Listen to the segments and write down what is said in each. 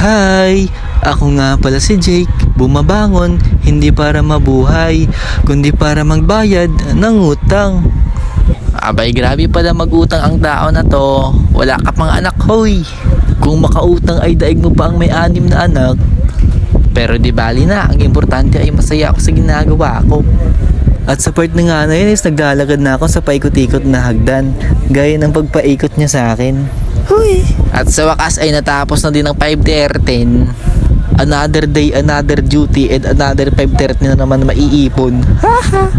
Hi! Ako nga pala si Jake, bumabangon, hindi para mabuhay, kundi para magbayad ng utang. Abay, grabe pala mag-utang ang tao na to. Wala ka pang anak, hoy. Kung makautang ay daig mo pa ang may 6 na anak. Pero di bali na, ang importante ay masaya ako sa ginagawa ko. At sa part na nga na yun is naglalakad na ako sa paikot-ikot na hagdan, gaya ng pagpaikot niya sa akin. Huy! At sa wakas ay natapos na din ang 5:13. Another day, another duty, and another 5:30 na naman maiipon.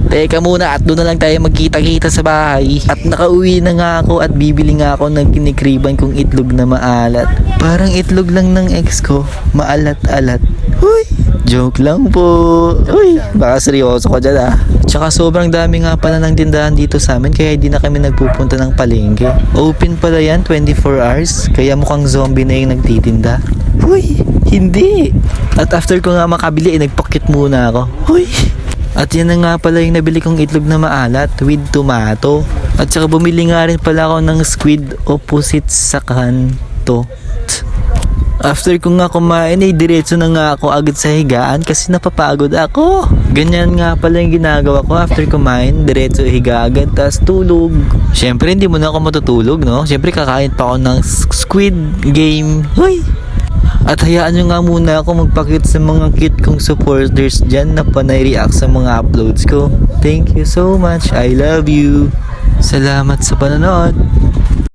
Teka muna at doon na lang tayo magkita-kita sa bahay. At nakauwi na nga ako at bibili nga ako ng kinikriban kong itlog na maalat. Parang itlog lang ng ex ko, maalat-alat. Huy! Joke lang po. Uy, baka seryoso ko dyan ah. Tsaka sobrang dami nga pala ng tindahan dito sa amin kaya hindi na kami nagpupunta ng palengke. Open pala yan 24 hours kaya mukhang zombie na yung nagtitinda. Huy, hindi. At after ko nga makabili nagpakit muna ako. Huy. At yan na nga pala yung nabili kong itlog na maalat with tomato. At saka bumili nga rin pala ako ng squid opposite sa kanto. After ko nga kumain ay diretso na nga ako agad sa higaan kasi napapagod ako. Ganyan nga pala yung ginagawa ko after kumain, diretso higa agad tas tulog. Syempre hindi mo na ako matutulog, no? Syempre kakain pa ako ng squid game. Hoy! At hayaan nyo nga muna ako magpakit sa mga cute kong supporters dyan na panay react sa mga uploads ko. Thank you so much. I love you. Salamat sa panonood.